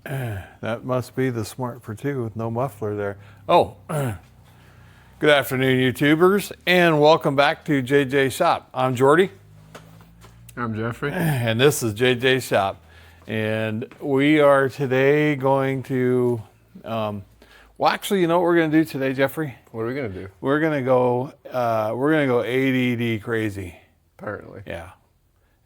That must be the Smart for 2 with no muffler there. Oh, good afternoon, YouTubers, and welcome back to JJ's Shop. I'm Jordy. I'm Jeffrey. And this is JJ's Shop. And we are today going to, well, actually, you know what we're going to do today, Jeffrey? What are we going to do? We're going to go ADD crazy. Apparently. Yeah.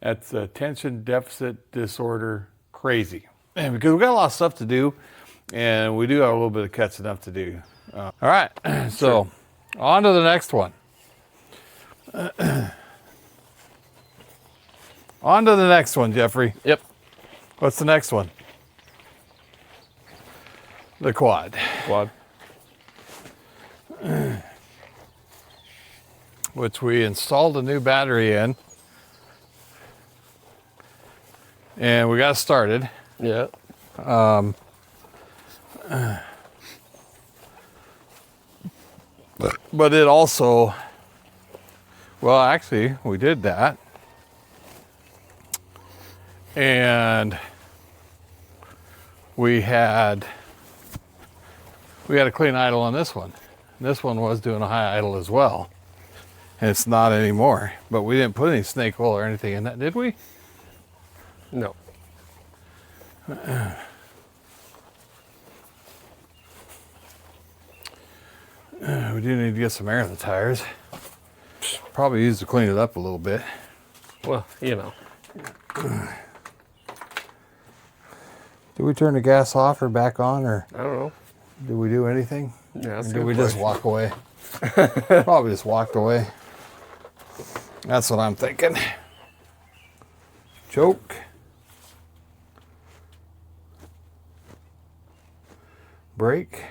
That's attention deficit disorder crazy. And because we got a lot of stuff to do, and we do have a little bit of catching up to do. All right, so on to the next one. On to the next one, Jeffrey. Yep. What's the next one? The quad. Quad. Which we installed a new battery in. And we got started. Yeah. But it also, well, actually, we did that. And we had a clean idle on this one. This one was doing a high idle as well. And it's not anymore. But we didn't put any snake oil or anything in that, did we? No. We do need to get some air in the tires. Probably use to clean it up a little bit. Well, you know. Did we turn the gas off or back on, or I don't know. did we do anything? Yeah, that's Or a did good we just question. walk away? Probably just walked away. That's what I'm thinking. Choke. Brake.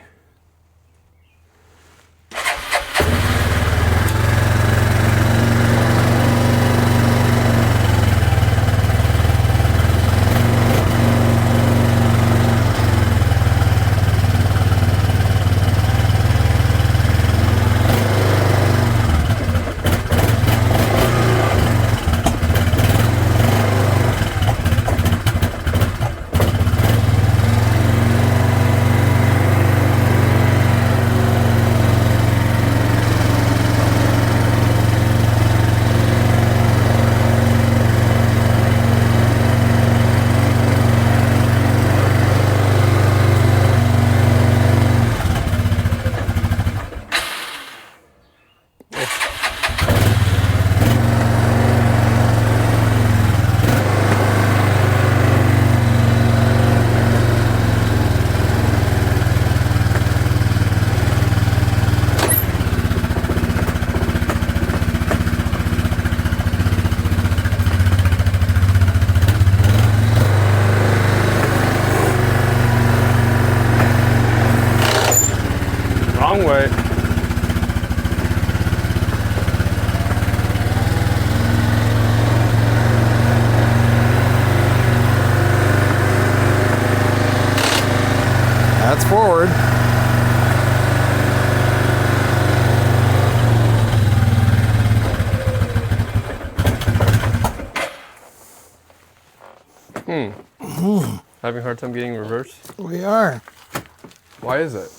Wrong way. That's forward. Having a hard time getting reverse? We are. Why is it?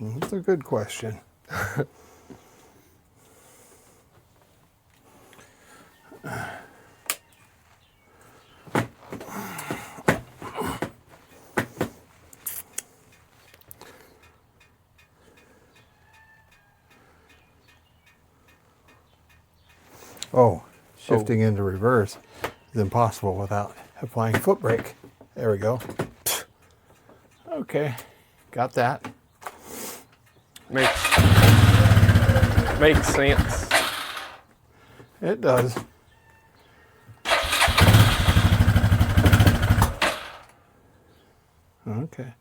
That's a good question. Oh, shifting into reverse is impossible without applying foot brake. There we go. Okay, got that. Makes sense. It does. Okay.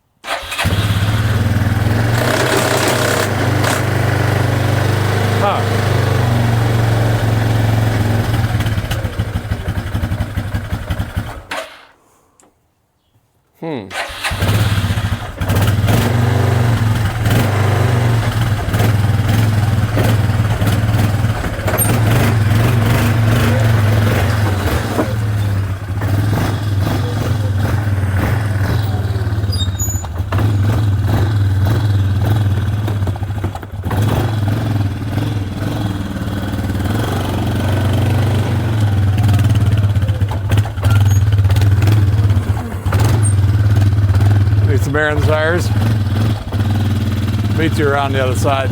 Huh. some air in the tires. Meet you around the other side.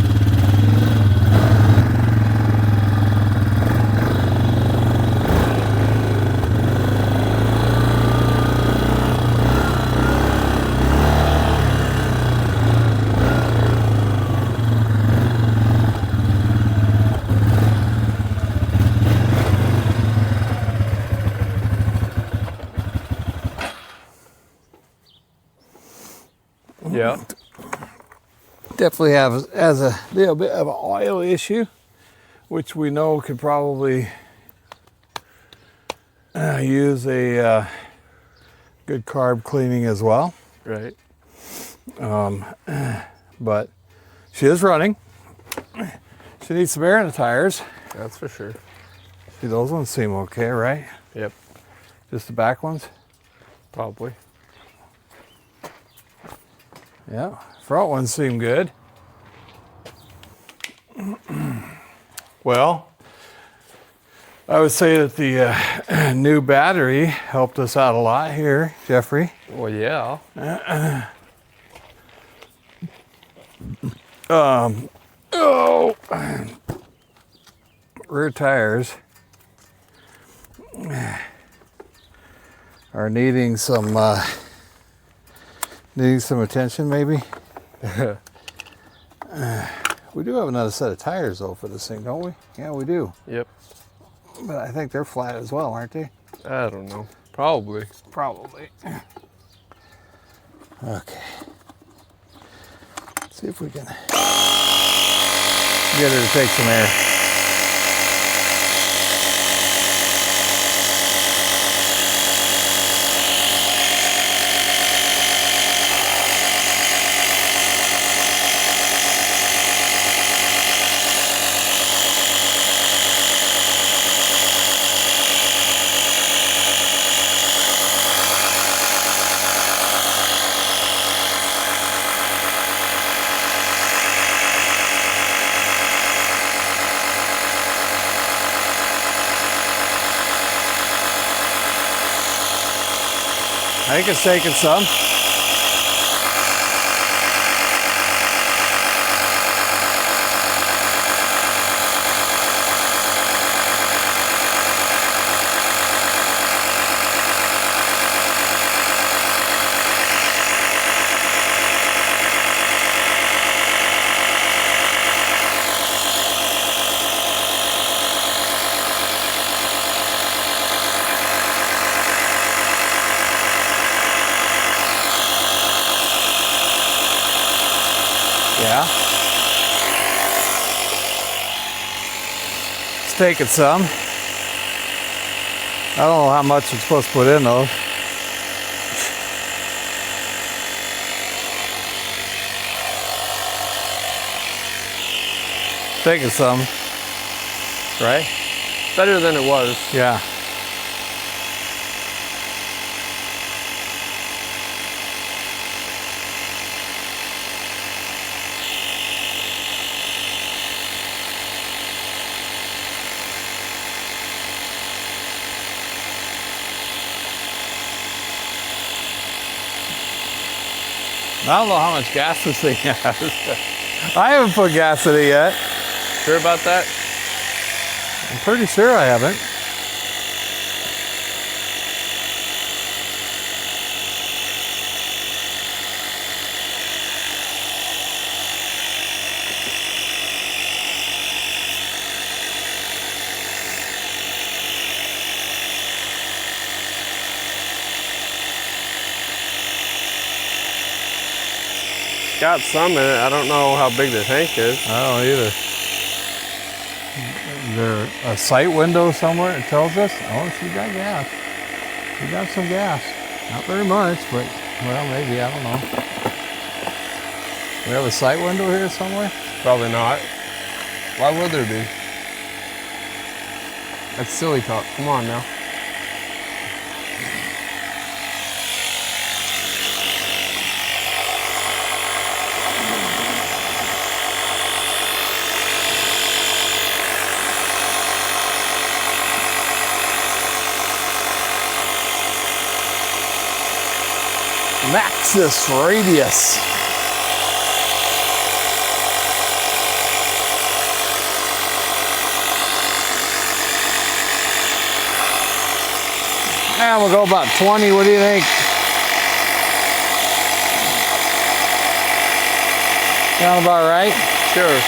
Yeah. Definitely has a little bit of an oil issue, which we know could probably use a good carb cleaning as well. Right. But she is running. She needs some air in the tires. That's for sure. See, those ones seem okay, right? Yep. Just the back ones? Probably. Yeah. Front ones seem good. Well, I would say that the new battery helped us out a lot here, Jeffrey. Well, yeah. Rear tires are needing some attention, maybe. We do have another set of tires though for this thing, don't we? Yeah, we do. Yep. But I think they're flat as well, aren't they? I don't know. Probably. Probably. Okay. Let's see if we can get her to take some air. I think it's taking some. Yeah. It's taking some. I don't know how much it's supposed to put in though. Taking some. Right? Better than it was. Yeah. I don't know how much gas this thing has. I haven't put gas in it yet. Sure about that? I'm pretty sure I haven't. Got some in it. I don't know how big the tank is. I don't either. Is there a sight window somewhere that tells us? Oh, she got gas. She got some gas. Not very much, but, well, maybe, I don't know. We have a sight window here somewhere? Probably not. Why would there be? That's silly talk. Come on now. Maxis Radius. And we'll go about 20. What do you think? Sound about right? Sure.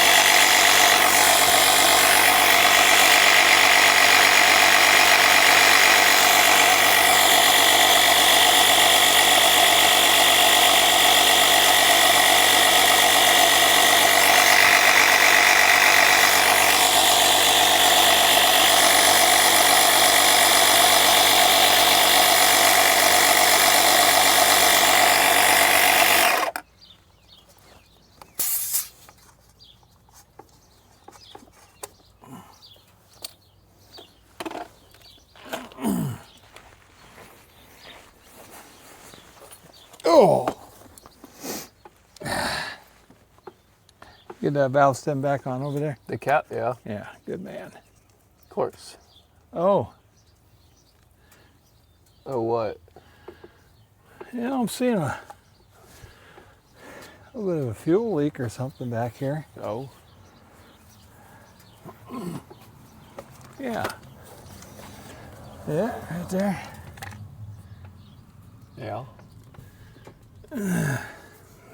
Oh! Get that valve stem back on over there. The cap, yeah. Yeah, good man. Of course. Oh, Oh, what? yeah, I'm seeing a little bit of a fuel leak or something back here. Oh. Yeah. Yeah, right there. Yeah. Yeah,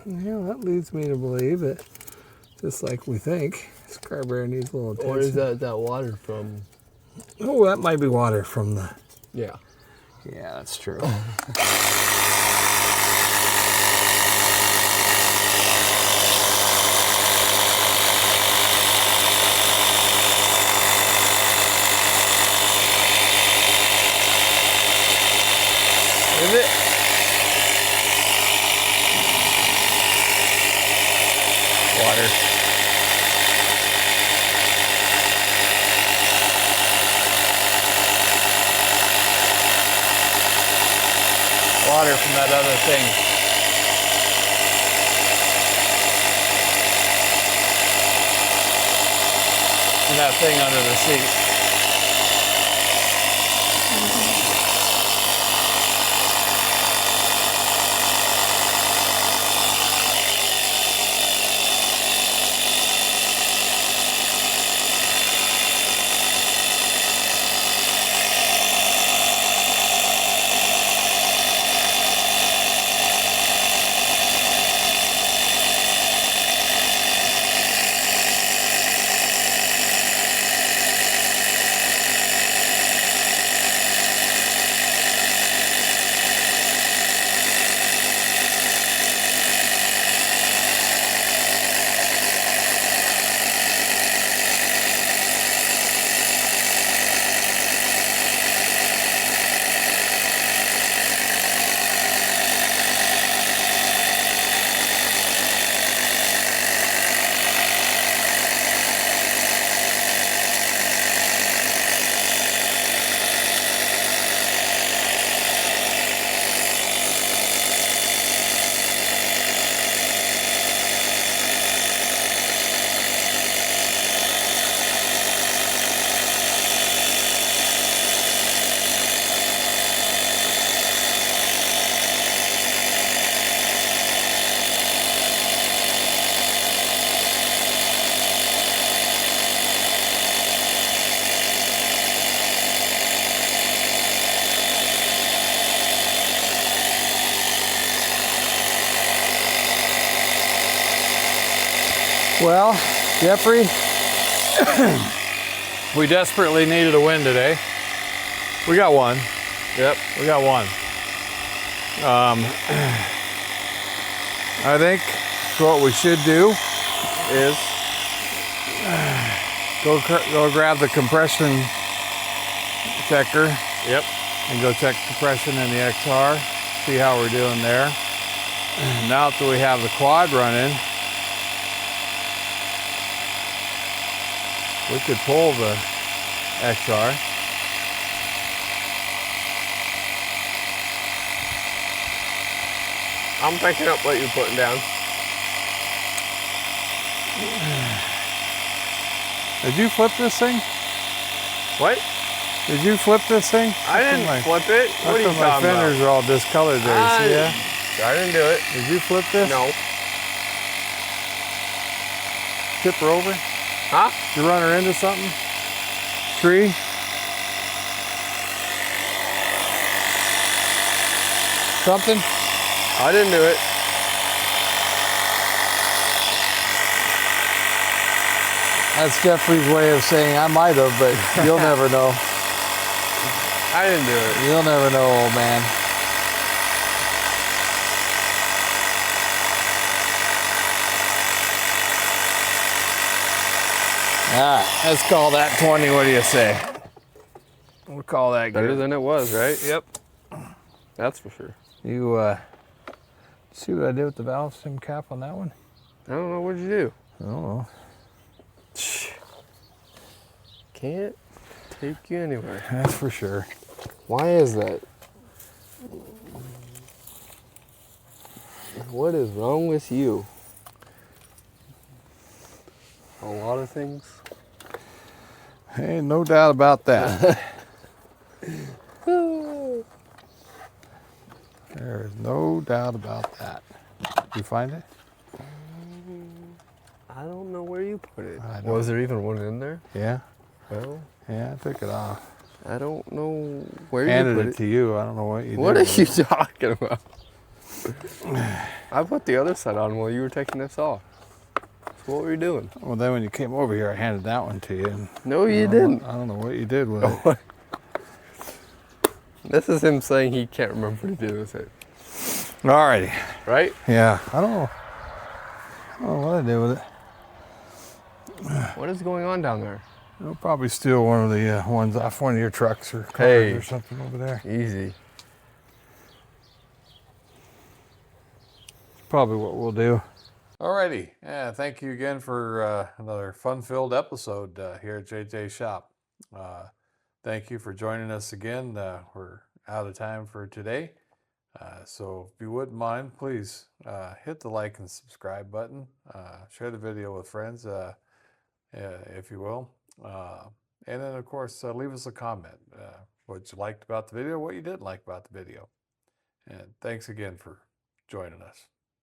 that leads me to believe that, just like we think, this carburetor needs a little attention. Or is that water from? Oh, that might be water from the... Yeah. Yeah, that's true. Is it? Water. Water from that other thing. And that thing under the seat. Well, Jeffrey, we desperately needed a win today. We got one. Yep. We got one. I think what we should do Is. go grab the compression checker Yep. and go check compression in the XR, see how we're doing there. Now that we have the quad running, we could pull the XR. I'm picking up what you're putting down. Did you flip this thing? What? Did you flip this thing? I didn't flip it. What are you My talking fenders about? are all discolored there, see that? I didn't do it. Did you flip this? No. Tip her over? Huh? You run her into something? Tree? Something? I didn't do it. That's Jeffrey's way of saying I might have, but you'll never know. I didn't do it. You'll never know, old man. All right, let's call that 20. What do you say? We'll call that Better good. than it was, right? Yep. That's for sure. You see what I did with the valve stem cap on that one? I don't know. What'd you do? I don't know. Can't take you anywhere. That's for sure. Why is that? What is wrong with you? A lot of things. Hey, no doubt about that. There is no doubt about that. Did you find it? I don't know where you put it. I don't- Was there even one in there? Yeah. Well, Yeah, I took it off. I don't know where you Handed put it it. to you. I don't know what you What did. are with you it. talking about? I put the other side on while you were taking this off. So what were you doing? Well, then when you came over here, I handed that one to you. And No, you I don't know didn't. what- I don't know what you did with it. This is him saying he can't remember what he did with it. Alrighty. Right? Yeah, I don't know. I don't know what I did with it. What is going on down there? I'll probably steal one of the ones off one of your trucks or cars Hey. or something over there. Easy. Probably what we'll do. Alrighty. Yeah, thank you again for another fun-filled episode here at JJ's Shop. Thank you for joining us again. We're out of time for today. So if you wouldn't mind, please hit the like and subscribe button. Share the video with friends, if you will. And then, of course, leave us a comment. What you liked about the video, what you didn't like about the video. And thanks again for joining us.